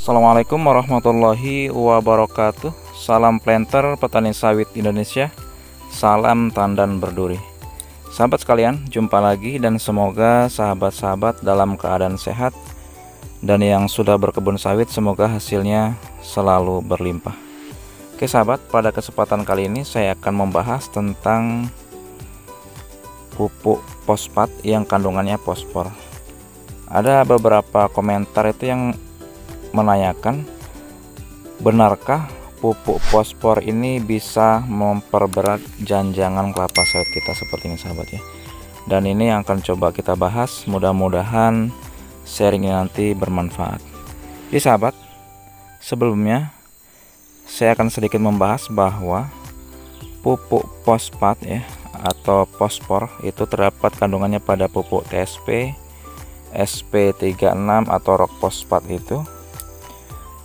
Assalamualaikum warahmatullahi wabarakatuh. Salam planter petani sawit Indonesia. Salam tandan berduri. Sahabat sekalian, jumpa lagi dan semoga sahabat-sahabat dalam keadaan sehat, dan yang sudah berkebun sawit semoga hasilnya selalu berlimpah. Oke sahabat, pada kesempatan kali ini saya akan membahas tentang pupuk fosfat yang kandungannya fosfor. Ada beberapa komentar itu yang menanyakan, benarkah pupuk fosfor ini bisa memperberat janjangan kelapa sawit kita seperti ini sahabat ya. Dan ini yang akan coba kita bahas, mudah-mudahan sharing ini nanti bermanfaat. Jadi sahabat, sebelumnya saya akan sedikit membahas bahwa pupuk fosfat ya atau fosfor itu terdapat kandungannya pada pupuk TSP, SP36 atau rock fosfat itu.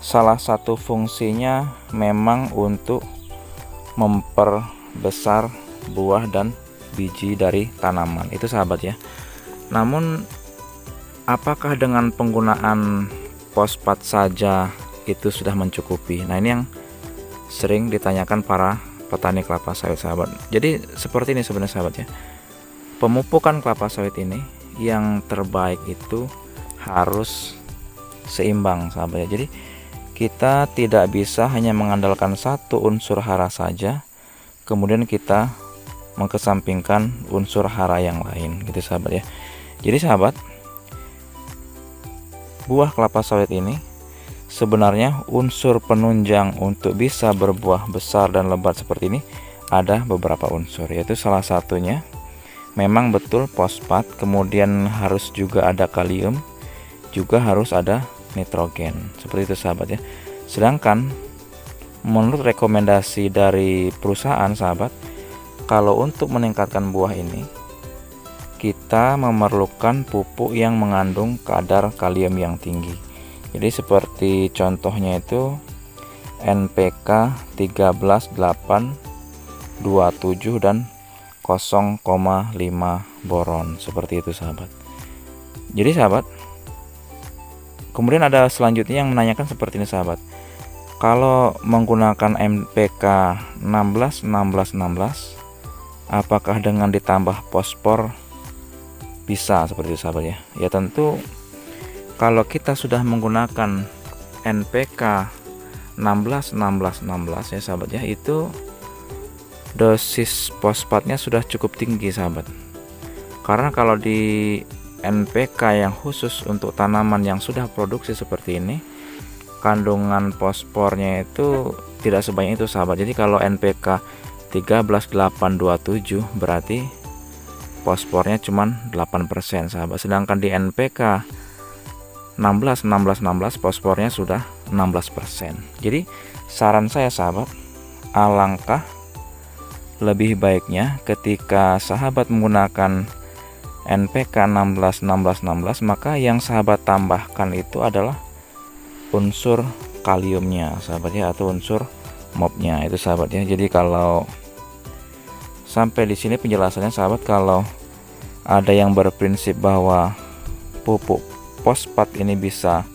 Salah satu fungsinya memang untuk memperbesar buah dan biji dari tanaman itu sahabat ya. Namun apakah dengan penggunaan fosfat saja itu sudah mencukupi? Nah ini yang sering ditanyakan para petani kelapa sawit sahabat. Jadi seperti ini sebenarnya sahabat ya. Pemupukan kelapa sawit ini yang terbaik itu harus seimbang sahabat ya. Jadi kita tidak bisa hanya mengandalkan satu unsur hara saja, kemudian kita mengesampingkan unsur hara yang lain gitu sahabat ya. Jadi sahabat, buah kelapa sawit ini sebenarnya unsur penunjang untuk bisa berbuah besar dan lebat seperti ini ada beberapa unsur, yaitu salah satunya memang betul fosfat, kemudian harus juga ada kalium, juga harus ada nitrogen seperti itu sahabat ya. Sedangkan menurut rekomendasi dari perusahaan sahabat, kalau untuk meningkatkan buah ini kita memerlukan pupuk yang mengandung kadar kalium yang tinggi. Jadi seperti contohnya itu NPK 13, 8, 27 dan 0,5 boron seperti itu sahabat. Jadi sahabat, kemudian ada selanjutnya yang menanyakan seperti ini sahabat. Kalau menggunakan NPK 16, 16, 16, apakah dengan ditambah fosfor bisa seperti itu sahabat ya? Ya tentu kalau kita sudah menggunakan NPK 16, 16, 16 ya sahabat ya, itu dosis fosfatnya sudah cukup tinggi sahabat. Karena kalau di NPK yang khusus untuk tanaman yang sudah produksi seperti ini, kandungan fosfornya itu tidak sebanyak itu sahabat. Jadi kalau NPK 13, 8, 27 berarti fosfornya cuma 8% sahabat. Sedangkan di NPK 16, 16, 16 fosfornya sudah 16%. Jadi saran saya sahabat, alangkah lebih baiknya ketika sahabat menggunakan NPK 16, 16, 16, maka yang sahabat tambahkan itu adalah unsur kaliumnya sahabat ya, atau unsur MOP-nya itu sahabat ya. Jadi kalau sampai di sini penjelasannya sahabat, kalau ada yang berprinsip bahwa pupuk fosfat ini bisa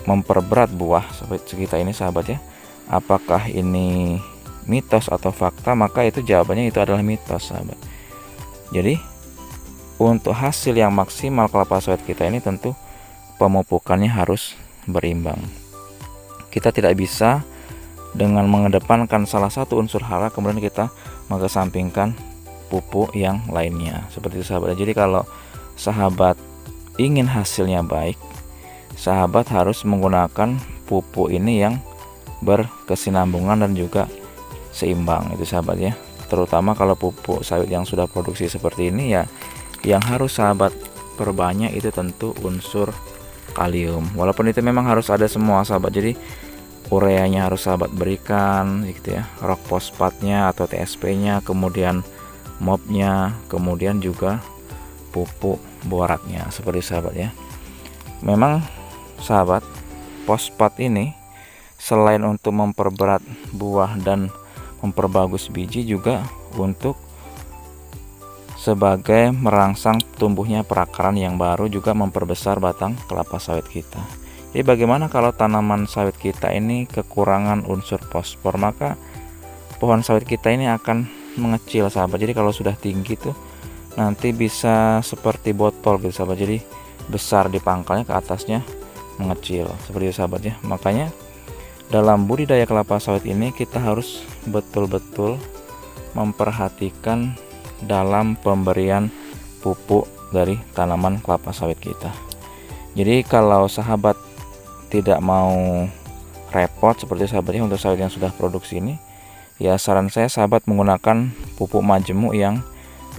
memperberat buah seperti kita ini sahabat ya, apakah ini mitos atau fakta? Maka itu jawabannya itu adalah mitos sahabat. Jadi untuk hasil yang maksimal kelapa sawit kita ini tentu pemupukannya harus berimbang. Kita tidak bisa dengan mengedepankan salah satu unsur hara kemudian kita mengesampingkan pupuk yang lainnya seperti itu sahabat. Jadi kalau sahabat ingin hasilnya baik, sahabat harus menggunakan pupuk ini yang berkesinambungan dan juga seimbang itu sahabat ya. Terutama kalau pupuk sawit yang sudah produksi seperti ini ya, yang harus sahabat perbanyak itu tentu unsur kalium. Walaupun itu memang harus ada semua sahabat. Jadi ureanya harus sahabat berikan gitu ya, rock fosfatnya atau TSP-nya, kemudian MOP-nya, kemudian juga pupuk boraknya seperti sahabat ya. Memang sahabat, fosfat ini selain untuk memperberat buah dan memperbagus biji, juga untuk sebagai merangsang tumbuhnya perakaran yang baru, juga memperbesar batang kelapa sawit kita. Jadi bagaimana kalau tanaman sawit kita ini kekurangan unsur fosfor, maka pohon sawit kita ini akan mengecil sahabat. Jadi kalau sudah tinggi tuh nanti bisa seperti botol gitu sahabat, jadi besar di pangkalnya, ke atasnya mengecil seperti itu sahabat ya. Makanya dalam budidaya kelapa sawit ini kita harus betul-betul memperhatikan dalam pemberian pupuk dari tanaman kelapa sawit kita. Jadi kalau sahabat tidak mau repot seperti sahabatnya untuk sawit yang sudah produksi ini, ya saran saya sahabat menggunakan pupuk majemuk yang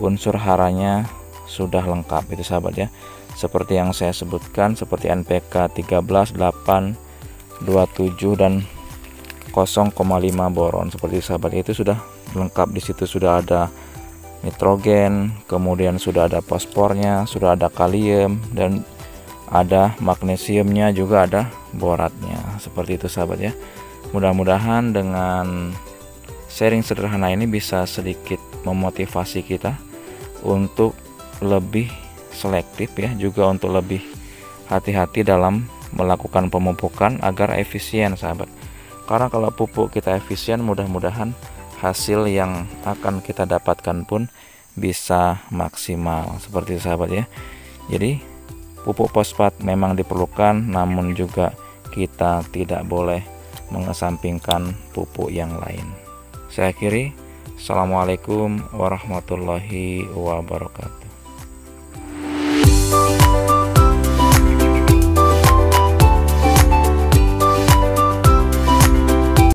unsur haranya sudah lengkap itu sahabat ya. Seperti yang saya sebutkan, seperti NPK 13, 8, 27 dan 0,5 boron seperti sahabat, itu sudah lengkap. Di situ sudah ada nitrogen, kemudian sudah ada fosfornya, sudah ada kalium, dan ada magnesiumnya, juga ada boratnya seperti itu sahabat ya. Mudah-mudahan dengan sharing sederhana ini bisa sedikit memotivasi kita untuk lebih selektif ya, juga untuk lebih hati-hati dalam melakukan pemupukan agar efisien sahabat. Karena kalau pupuk kita efisien, mudah-mudahan hasil yang akan kita dapatkan pun bisa maksimal seperti itu sahabat ya. Jadi pupuk fosfat memang diperlukan, namun juga kita tidak boleh mengesampingkan pupuk yang lain. Saya akhiri. Assalamualaikum warahmatullahi wabarakatuh.